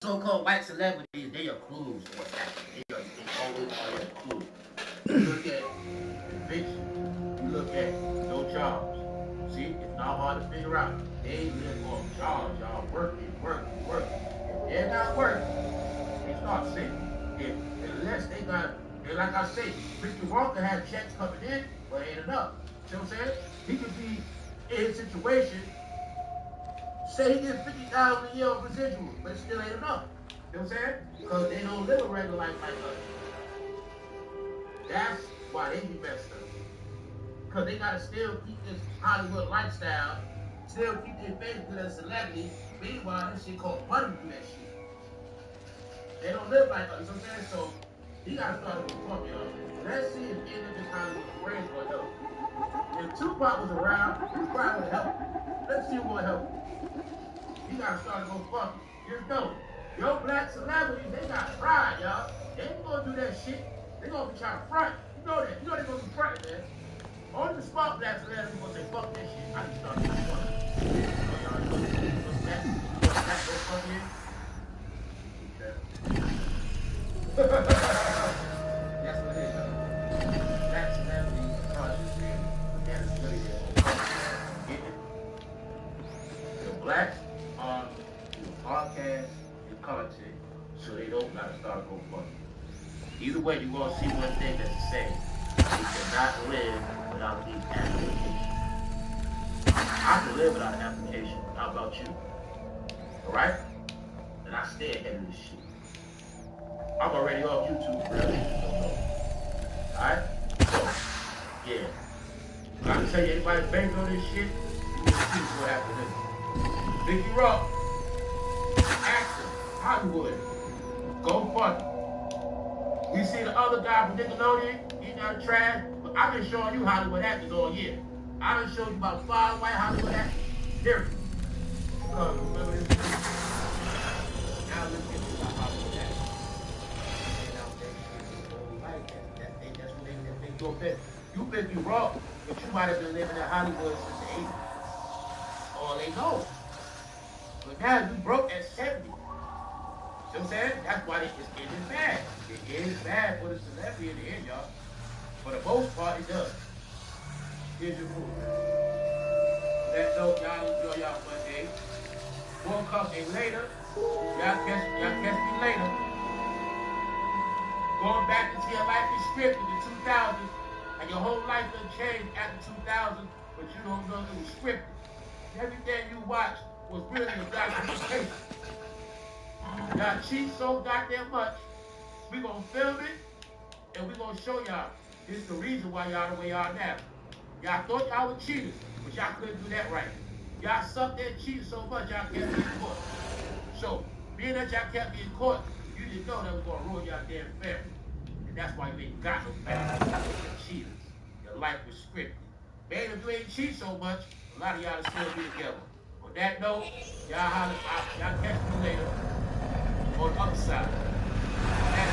So-called white celebrities, they are clues to what's happening. They always are a clue. You look at eviction. You look at no jobs. See, it's not hard to figure out. They live off jobs, y'all. Working, working, working. If they're not working, they start sinking. If unless they got, and like I say, Ricky Walker had checks coming in, but ain't enough. See what I'm saying? He could be in his situation. Say he get 50,000 a year of residuals, but it still ain't enough. You know what I'm saying? Because they don't live a regular life like us. That's why they be messed up. Because they gotta still keep this Hollywood lifestyle, still keep their face good as celebrity. Meanwhile, this shit called money do that shit. They don't live like us. You know what I'm saying? So he gotta start to fuck, y'all. Let's see if any of this Hollywood friends gonna help. If Tupac was around, he probably would help. Let's see who gonna help. He gotta start to go fuck it. Just know, your black celebrities, they got pride, y'all. They ain't gonna do that shit. They gonna be trying to front. You know that. You know they gonna be fronting, man. Only the smart black celebrities gonna say, fuck that shit. I need to start doing fuck. So y'all, you know black go fuck in? Okay. That's what it is, y'all. Black celebrities are trying to say, that is really their own fuck. Get it? The blacks are doing podcasts and content so they don't gotta start go fucking. Either way, you're gonna see one thing that's the same. They cannot live without these applications. I can live without an application. How about you? Alright? And I stay ahead of this shit. I'm already off YouTube for real. Niggas don't know. Alright? So, yeah. When I tell you anybody bank on this shit, you will see what happens to them. Biggie Rock, actor, Hollywood, go fuck it. We see the other guy from Nickelodeon, he's not trash, but I've been showing you Hollywood actors all year. I done showed you about 5 white Hollywood actors. Period. Because remember this movie. Now let's get to the Hollywood actors. Laying out that shit their whole life. That's what they do best. You may be wrong, but you might have been living in Hollywood since the 80s. That's all they know. But now you broke at 70. See what I'm saying? That's why it is bad. It is bad for the celebrity in the end, y'all. For the most part, it does. Here's your proof. On that note, y'all enjoy y'all Monday. More coming later. Y'all catch me later. Going back into your life is scripted in the 2000s, and your whole life done changed after 2000s, but you don't know it was scripted. Everything you watched was really a documentation. Y'all cheat so goddamn much. We gonna film it, and we gonna show y'all. This is the reason why y'all the way y'all now. Y'all thought y'all were cheaters, but y'all couldn't do that right. Y'all sucked and cheated so much y'all kept me in court. So, being that y'all kept me in court, you didn't know that was gonna ruin y'all damn family. And that's why you ain't got no family. You're cheaters. Your life was scripted. Man, if you ain't cheat so much, a lot of y'all will still be together. On that note, y'all catch me later on the other side. On that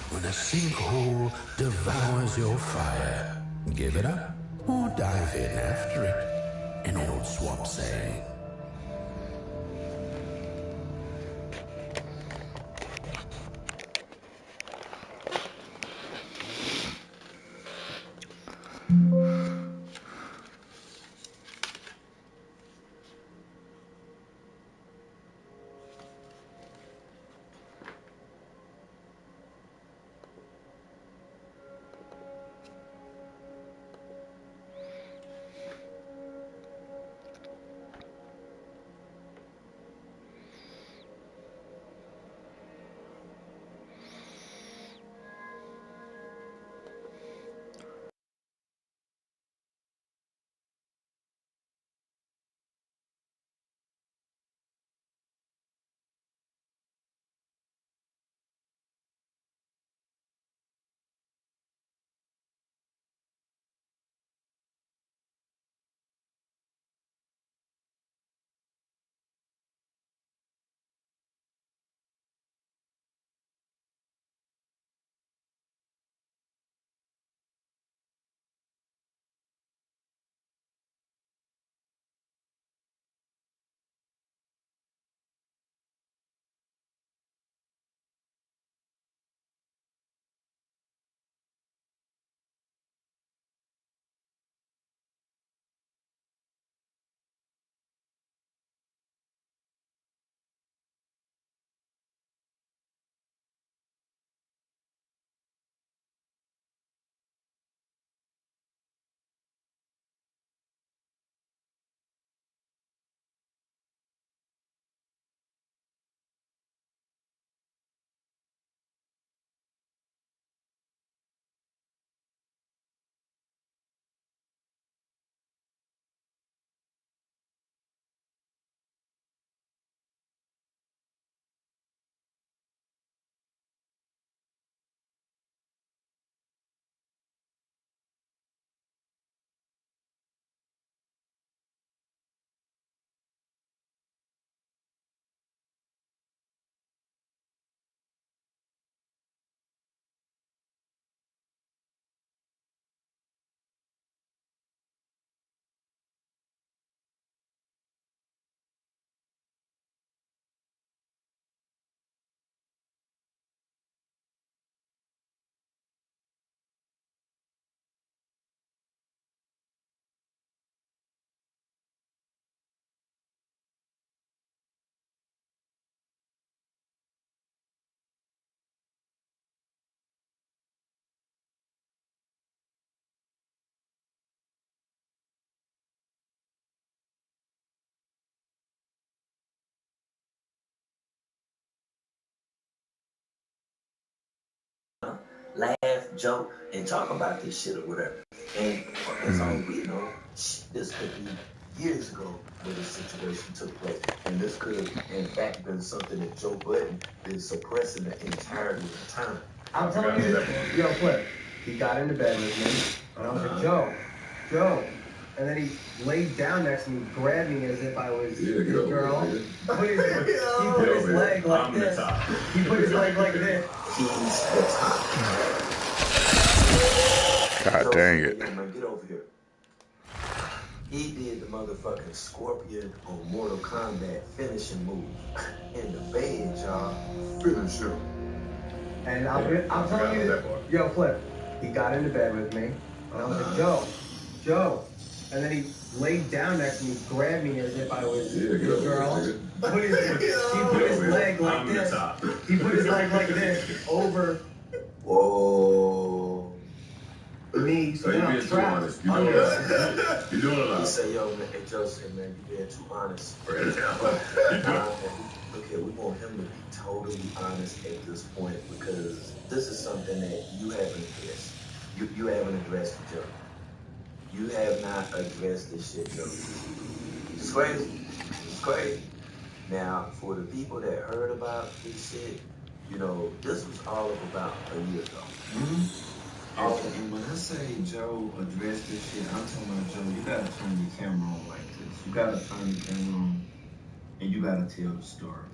When a sinkhole devours your fire, give it up or dive in after it. An old swamp saying. laugh, joke, and talk about this shit or whatever. And that's all we know. This could be years ago where this situation took place. And this could have, in fact, been something that Joe Budden been suppressing the entirety of the time. I'm telling you, yo, Flip, he got into bed with me, and I was like, Joe. And then he laid down next to me, grabbed me as if I was his girl. He put his leg like this. He put his leg like this. He's the top. God dang it. Man, get over here. He did the motherfucking Scorpion on Mortal Kombat finishing move in the bed, y'all. Finish him. And I'm telling you, yo, Flip, he got into bed with me, and I was like, Joe. And then he laid down next to me, grabbed me as if I was his girl. He put his leg like this. He put his leg like this over. Whoa. Me, so you're now I'm being too trapped. honest. You're doing a lot. You're doing a lot. He said, yo, man, hey, Joseph, man, you're being too honest. Look here, we want him to be totally honest at this point because this is something that you haven't addressed. You haven't addressed it, Joe. You have not addressed this shit, Joe. It's crazy. It's crazy. Now, for the people that heard about this shit, you know, this was all of about a year ago. And when I say Joe address this shit, I'm talking about Joe, you gotta turn your camera on like this. You gotta turn your camera on and you gotta tell the story.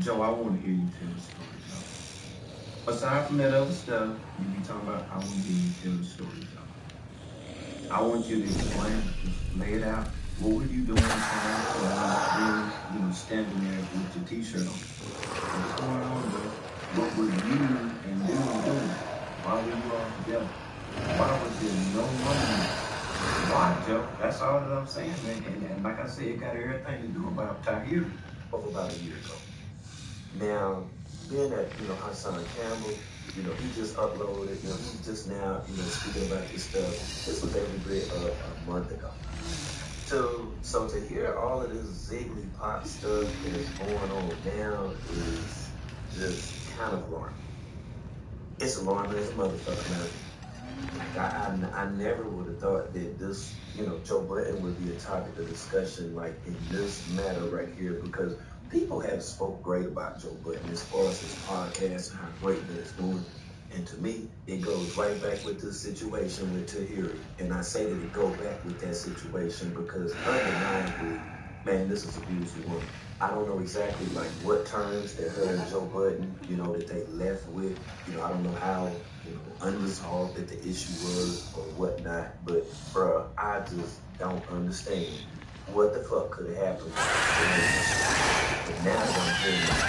Joe, I wanna hear you tell the story, Joe. Aside from that other stuff, you be talking about, I wanna hear you tell the story, Joe. I want you to explain, just lay it out. What were you doing trying to standing there with your t-shirt on? What's going on, bro? What were you and doing? Why were you all together? Why was there no money? Why, Joe? That's all that I'm saying, man. And like I said, it got everything to do about Tahir. Of about a year ago. Now, being that, Hassan Campbell, he just uploaded, he's just now, speaking about this stuff. This was every bit a month ago. So to hear all of this ziggly pop stuff that is going on now is just kind of alarming. It's alarming as a motherfucker, man. I never would have thought that this, Joe Budden would be a topic of discussion like in this matter right here because people have spoke great about Joe Budden as far as his podcast and how great that it's doing. And to me, it goes right back with this situation with Tahiri. And I say that it go back with that situation because undeniably, man, this is a beautiful woman. I don't know exactly like what terms that her and Joe Budden, that they left with. I don't know how, unresolved that the issue was or whatnot. But, bruh, I just don't understand what the fuck could have happened. But now that I'm hearing this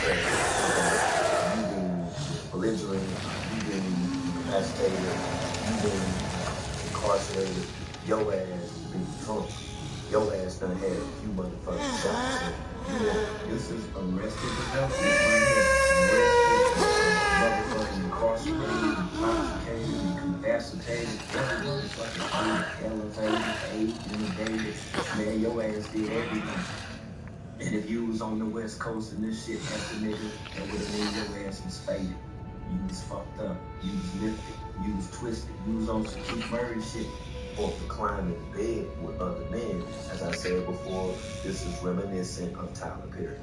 stuff, you being belligerent, you being incapacitated, you being incarcerated, your ass being drunk, your ass done had a few motherfucking shots. This is arrested development right here. Arrested, motherfucking incarcerated, intoxicated, incapacitated. It's like a elevated, 8 in the day. Man, your ass did everything. And if you was on the West Coast and this shit happened, nigga, that would have made your ass was faded. You was fucked up. You was lifted. You was twisted. You was on some Keith Murray shit. Or reclining in bed with other men. As I said before, this is reminiscent of Tyler Perry.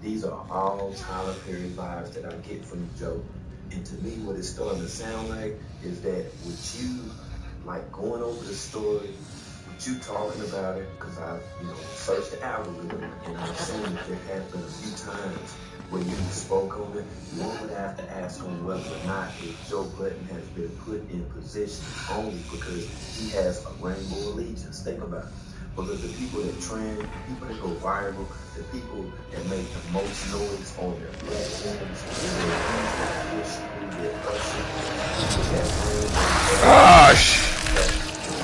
These are all Tyler Perry vibes that I get from you, Joe. And to me, what it's starting to sound like is that with you, like going over the story, with you talking about it, because I've, searched the algorithm and I've seen that there have been a few times where you spoke on it, one would have to ask on whether or not if Joe Budden has been put in position only because he has a rainbow allegiance. Think about it. Because the people that trend, the people that go viral, the people that make the most noise on their platforms,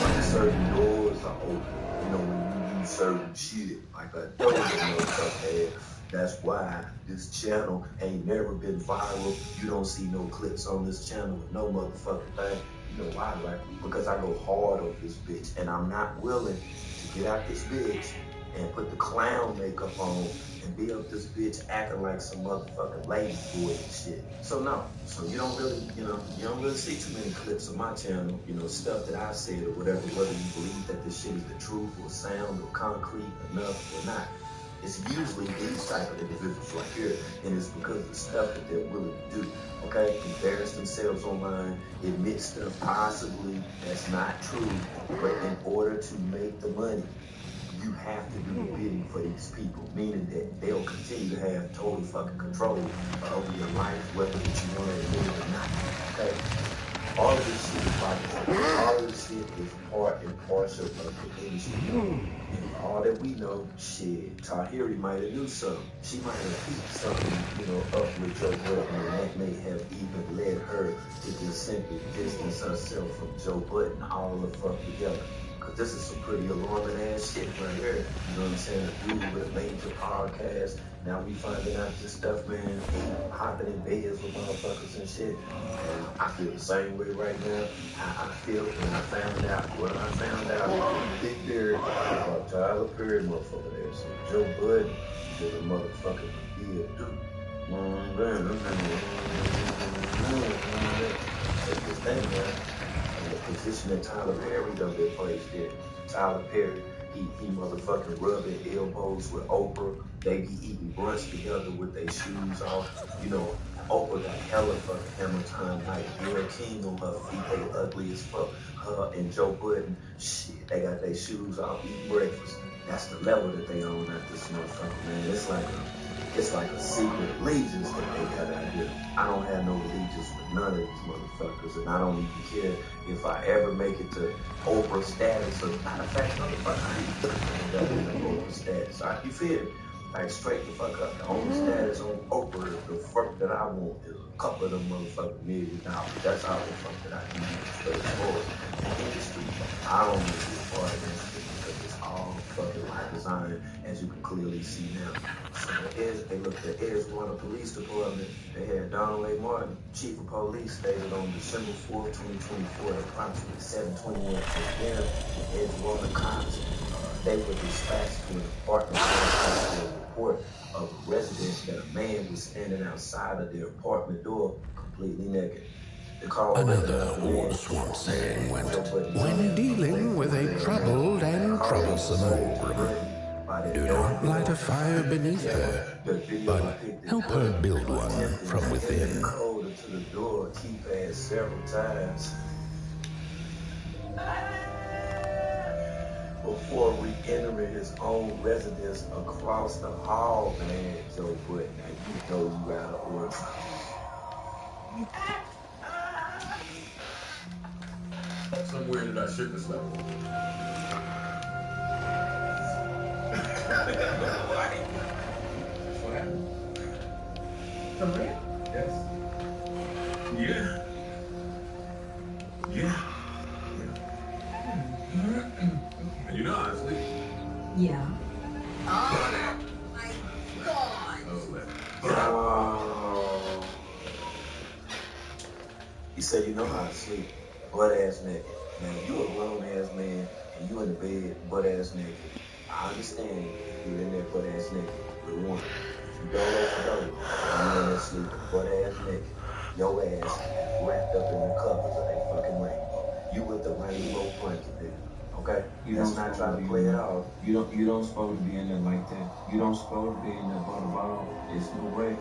when certain doors are open, when you do certain shit, like a door that that's why this channel ain't never been viral. You don't see no clips on this channel with no motherfucking thing. You know why, right? Because I go hard on this bitch, and I'm not willing to get out this bitch and put the clown makeup on and be up this bitch acting like some motherfucking lady boy and shit. So no, so you don't really, you don't really see too many clips on my channel, stuff that I've said or whatever, whether you believe that this shit is the truth or sound or concrete enough or not. It's usually these type of individuals right here, and it's because of the stuff that they're willing to do, okay? Embarrass themselves online, admit stuff possibly that's not true, but in order to make the money, you have to do the bidding for these people, meaning that they'll continue to have total fucking control over your life, whether that you want to admit it or not, okay? All of this shit is like, all of this shit is part and parcel of the industry. And all that we know, shit, Tahiri might have knew something. She might have peeped something, up with Joe Budden, and that may have even led her to just simply distance herself from Joe Budden all the fuck together. Cause this is some pretty alarming ass shit right here. You know what I'm saying? A dude with a major podcast. Now we finding out this stuff, man. Hopping in beds with motherfuckers and shit. And I feel the same way right now. I feel when I found out Big Beard about Tyler Perry motherfucker there. So Joe Budden is a motherfucking deal dude. That's the thing, man. The position that Tyler Perry done been placed in. Tyler Perry, he motherfucking rubbing elbows with Oprah. They be eating brunch together with their shoes off. Oprah got hella fucking hammer time like Gayle King on her feet. They ugly as fuck. Her and Joe Budden, shit, they got their shoes off eating breakfast. That's the level that they own at this motherfucker, man. It's like a secret allegiance that they got out here. I don't have no allegiance with none of these motherfuckers, and I don't even care if I ever make it to Oprah status. Or matter of fact, motherfucker, I ain't looking at Oprah status. You feel me? Like straight the fuck up. The only status on Oprah, the fuck that I want is a couple of them motherfucking $1 million. That's all the fuck that I need. But as far as the industry, I don't want to be a part of that shit because it's all fucking by design, as you can clearly see now. So they looked at Edgewater Police Department. They had Donald A. Martin, Chief of Police, stated on December 4th, 2024, at approximately 7:21 p.m. Edgewater cops, they were dispatched to an apartment for a report of a resident that a man was standing outside of their apartment door, completely naked. Another old swamp saying went, when dealing with a troubled and troublesome old woman, do not light a fire beneath her, but help her build one from within. Code to the door, keypad several times before re-entering his own residence across the hall, man. Joe Budden, now you know you out of order. Somewhere that I shouldn't have slept. What happened? Somewhere? Yes. Yeah. And you know I sleep. Yeah. Oh my God. Oh. He said, you know how to sleep, butt-ass naked. Man, you a grown-ass man, and you in the bed, butt-ass naked. I understand you're in there butt-ass naked. But one, you don't let you go. You in there sleeping butt-ass naked. Your ass wrapped up in the covers of that fucking rainbow. You with the rainbow blanket, nigga. Okay? Let's not try to play it off. You don't supposed to be in there like that. You don't supposed to be in there ball. There's no way.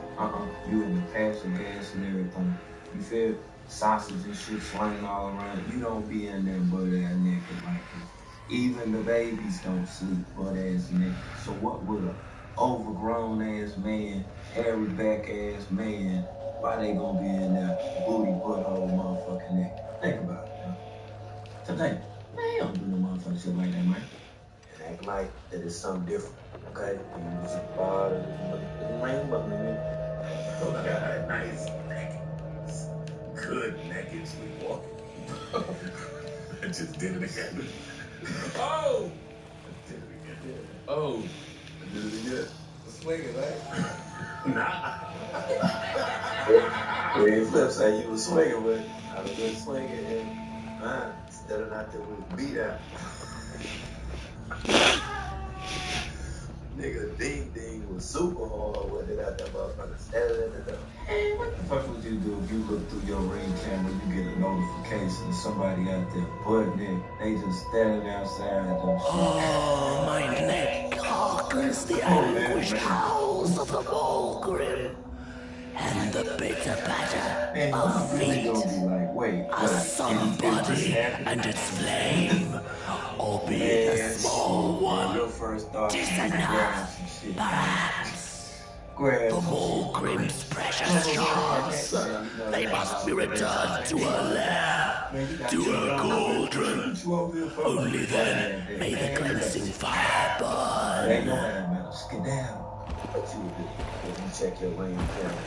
You in the passing gas and everything. You feel sausage and shit swinging all around. You don't be in there butt-ass naked like that. Even the babies don't sleep butt-ass naked. So what would a overgrown-ass man, hairy back-ass man, why they gonna be in there booty butthole motherfucking naked? Think about it, man. Today, man, don't do no motherfucking shit like that, man. And act like that it's something different, okay? You just bother the rainbow, man. Oh, God, nice naked. Good naked sleepwalking. I just did it again. Oh! I did it again. Oh! I did it again. Swinging, right? Nah. When Flip say you was swinging with, I was just swinging and instead of not there with beat out. Nigga ding ding was super hard when they got that motherfucker standing in the door. Hey, what the fuck would you do if you look through your Ring camera, you get a notification, somebody out there butt naked, they just standing outside. Oh, my neck hardens the anguished howls of the Walgrim, and the bitter patter of feet. A sullen body and its flame, albeit a small one, 'tis enough, perhaps. The Walgrim's precious shards, they must be returned to her lair, to her cauldron. Only then may the cleansing fire burn. What you would do if you check your Ring camera?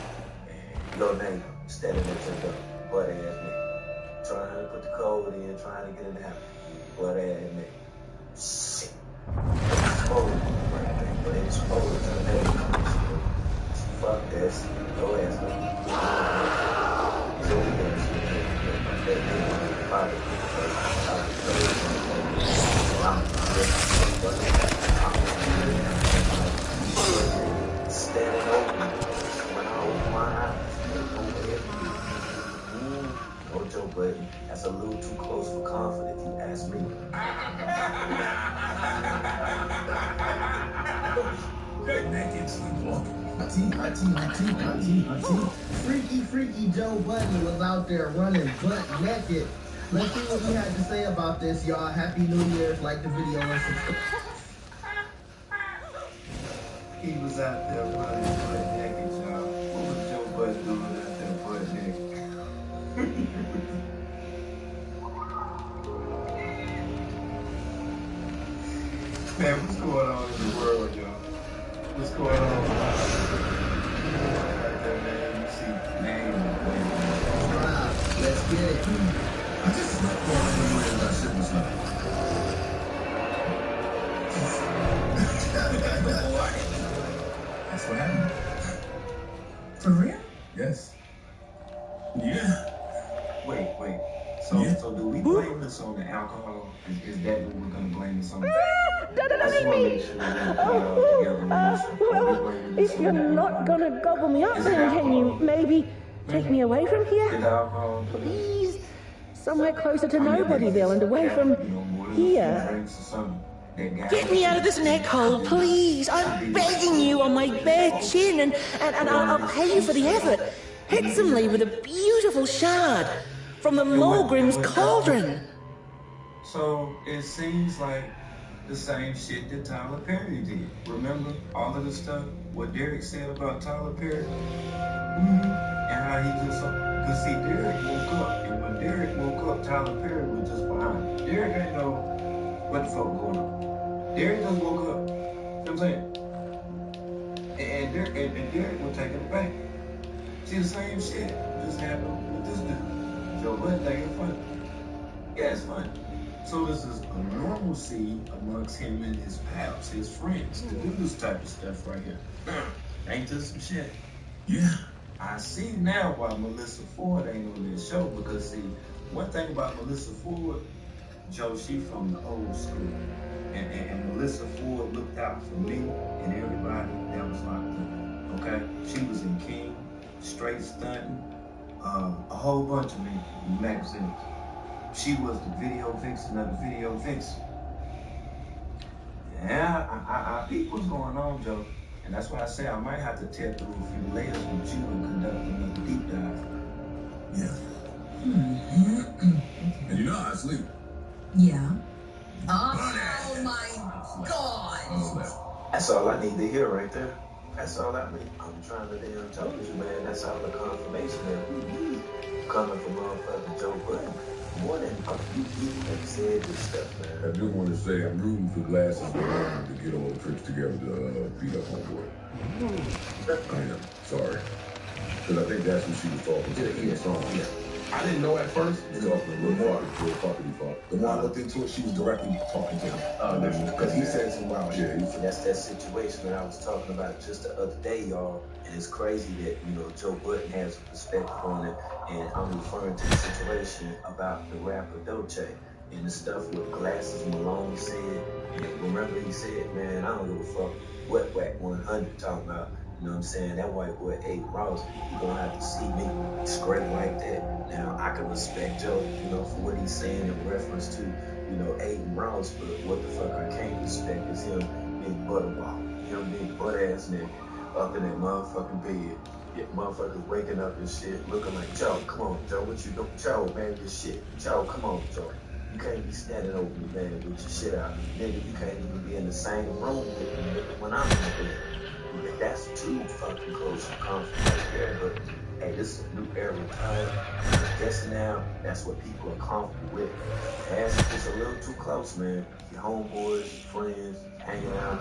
Your neighbor standing at your door, butt ass nigga. Trying to put the code in, trying to get in the house. Butt ass nigga. Shit. Exposed. But exposed to the neighbor. Fuck this. Go ass nigga. So we got that nigga body. Standing over me. When I open my eyes. No Joe Budden. That's a little too close for comfort if you ask me. Naked sleepwalking. Freaky Joe Budden was out there running butt naked. Let's see what he had to say about this, y'all. Happy New Year's. Like the video and subscribe. He was out there running butt naked, y'all. What was Joe Budden doing out there butt naked? Man, what's going on in the world, y'all? What's going on? Right there, man. You see name and Subscribe. Let's get it. I just slept for a few years. I shouldn't sleep. That's what happened. For real? Yes. Yeah. Wait. So do we blame this on the alcohol? Is that what we're gonna blame this on? Don't let me. Well, if you're not gonna gobble me up, then can you maybe take me away from here? Please. Somewhere closer to Nobodyville and away from here. Get me out of this neck hole, please. I'm begging you on my bare chin, and I'll pay you for the effort. Handsomely with a beautiful shard from the Walgrim's cauldron. So it seems like the same shit that Tyler Perry did. Remember all of the stuff, what Derek said about Tyler Perry? And how he just, cause see, Derek woke up, and when Derek woke up, Tyler Perry was just behind. Derek didn't know what the fuck was going on. Derek just woke up. You know what I'm saying? And Derek was taking it back. See, the same shit just happened with this dude. Joe Budden think it's funny. Yeah, it's funny. So this is a normalcy amongst him and his pals, his friends, to do this type of stuff right here. Ain't this some shit? Yeah. I see now why Melissa Ford ain't on this show, because see, one thing about Melissa Ford, Joe, she from the old school. And Melissa Ford looked out for me and everybody that was locked up. Okay? She was in King, Straight Stunting, a whole bunch of magazines. She was the video vixen of the video vixen. Yeah, I peep what's going on, Joe. And that's why I say I might have to tear through a few layers with you and conduct another deep dive. Yeah. And you know how I sleep. Yeah. Oh my God. That's all I need to hear right there. That's all I need. I'm trying to damn tell you, man. That's all the confirmation that we need coming from motherfucking Joe Budden. More than you have said this stuff, man. I do want to say I'm rooting for Glasses and Ron to get all the tricks together to beat up Homeboy. I am. Sorry. Because I think that's what she was talking to in the song. Yeah. I didn't know at first. She's talking to Lil Fuck. The more I looked into it, she was directly talking to him. Because he said some wild shit. That's that situation that I was talking about just the other day, y'all. And it's crazy that, Joe Budden has a perspective on it. And I'm referring to the situation about the rapper Dolce. And the stuff with Glasses Malone said, and remember he said, man, I don't give a fuck what Whack 100 talking about. You know what I'm saying? That white boy, Aiden Ross, you gonna have to see me straight like that. Now, I can respect Joe, you know, for what he's saying in reference to, you know, Aiden Ross, but what the fuck I can't respect is him being butterball. Him being butt-ass nigga up in that motherfucking bed. Yeah, motherfuckers waking up and shit, looking like, Joe, come on, Joe, what you doing? Joe, man, this shit. Joe, come on, Joe. You can't be standing over me, man, with your shit out. Nigga, you can't even be in the same room with me when I'm in the bed. That's too fucking close to comfort right there, but hey, this is a new era time. I guess now that's what people are comfortable with. Ass is just a little too close, man. Your homeboys, your friends, hanging out.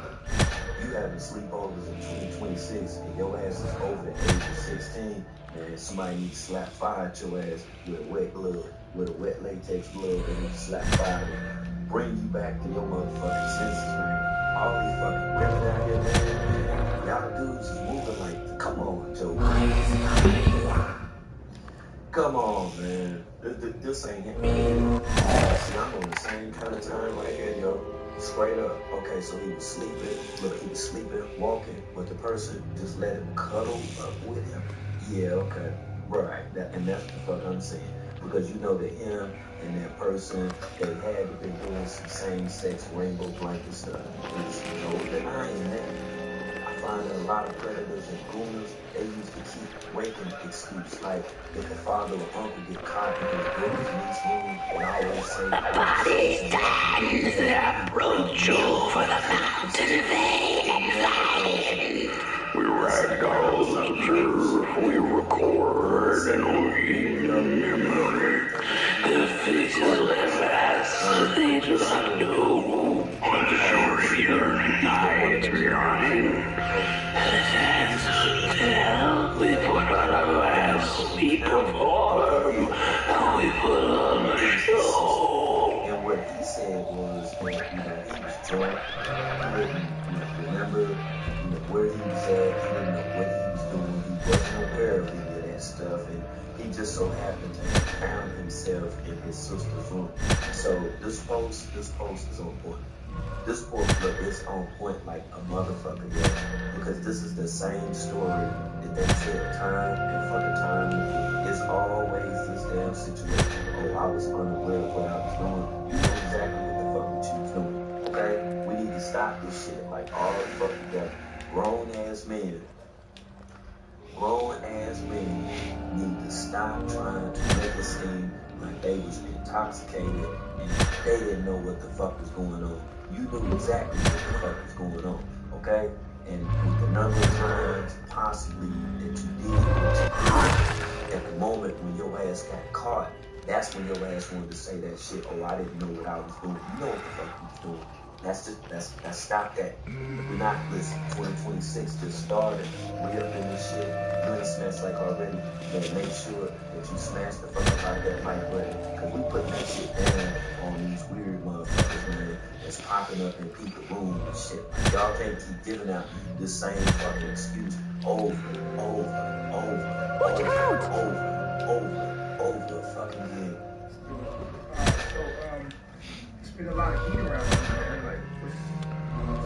You having sleepovers in 2026 and your ass is over the age of 16, man, somebody needs to slap fire at your ass with a wet glove, with a wet latex glove. They need to slap fire and bring you back to your motherfucking senses, man. All these fucking women out here, man, y'all dudes is moving like, come on, Joe. Come on, man. This ain't it. See, I'm on the same kind of time right here, yo. Straight up. Okay, so he was sleeping. Look, he was sleeping, walking, but the person just let him cuddle up with him. Yeah, okay. Right. And that's what the fuck I'm saying. Because you know that him and that person, they had to be doing some same-sex rainbow blanket stuff. There's no denying that. I find that a lot of predators and gooners, they used to keep making excuse like if the father or uncle get caught in his brother's niece room, they always say, These times approach over the mountain vein. We ragdoll, observe, we record, and we memory. The faces live as they do not know what the short yearning night behind. The sands of hell, we put on a mask, we perform, and we put on a show. And what he said was that, you know, he was drunk, he didn't remember, where he was at, he didn't know what he was doing, he wasn't aware of any of that stuff, and he just so happened to have found himself in his sister's room. So this post is on point. This post is on point like a motherfucker, yeah, because this is the same story that they said time and fucking time again. It's always this damn situation. Oh, I was unaware of what I was doing. You know exactly what the fuck that you was doing, okay? We need to stop this shit like all the fucking together. Grown-ass men need to stop trying to make it seem like they was intoxicated and they didn't know what the fuck was going on. You knew exactly what the fuck was going on, okay? And with the number of times possibly that you did what you did, at the moment when your ass got caught, that's when your ass wanted to say that shit, oh, I didn't know what I was doing. You know what the fuck you was doing. Let's stop that. We're not, listen, 2026 just started. We up in this shit. You ain't smashed like already. You better make sure that you smash the fuck up out of that mic button. Cause we putting that shit down on these weird motherfuckers, man, that's popping up in people's rooms and shit. Y'all can't keep giving out the same fucking excuse over and over and over and over and over fucking again. There's been a lot of heat around here, man. Like, what's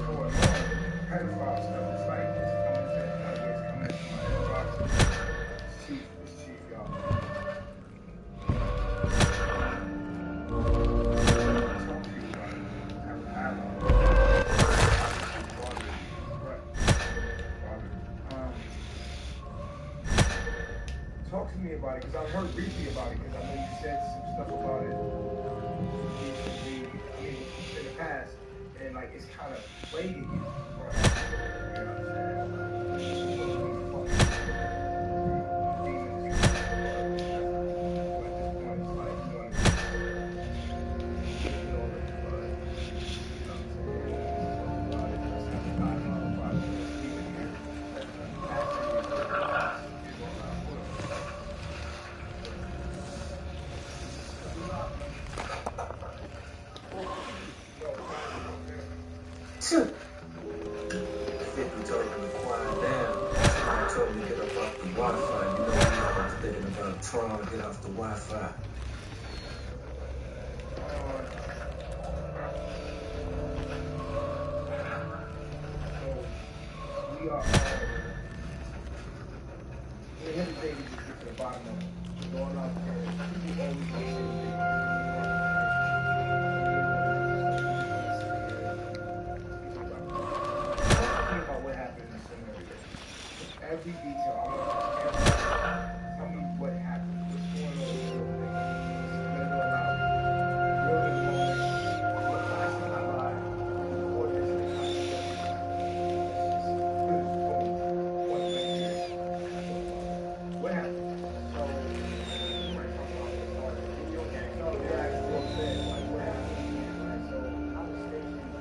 going on? Pedophile stuff. It's like, it's coming to my inbox. Chief, y'all. Talk to you about it. Have a dialogue. Talk to me about it, because I've heard briefly about it, because I know you said some stuff about it. In the past, and like it's kind of plaguing you. You know what I'm Tron, get off the Wi-Fi. end of the day, we just get to the bottom of it. Going out there, people always want to say about what happened in the scenario. Every detail, I want to know tell me what happened. What's going on? Whether or not you're in the moment, what last time I lied, before this thing what happened? So, when I talk about this started, video game. No, you're actually upset. Like, what happened again, right? So, I'm stationed in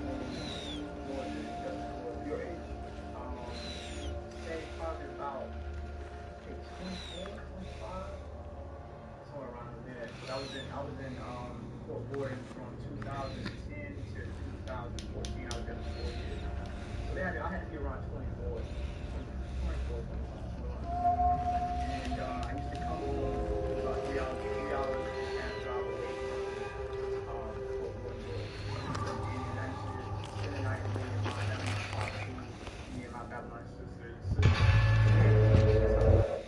Georgia, just for your age. Say probably about 24, 25, somewhere around there. But I was in Fort Gordon from 2010 to 2014. I was there for 4 years. So I had to be around 24, 24, 25. And I used to come home about 3 hours and drive away from Fort Gordon, Georgia. And I used to spend the night with me and my Babylon sisters.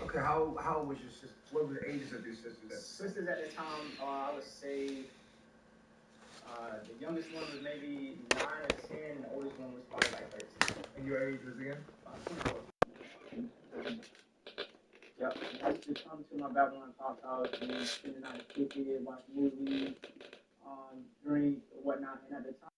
Okay, how was your sister? What were the ages of your sisters? Sisters at the time, I would say the youngest one was maybe 9 or 10, and the oldest one was probably like 13. And your age was again? 24. Yep. I used to come to my Babylon Pop's house and spend the night, kick it, watch movies, drink, whatnot. And at the time,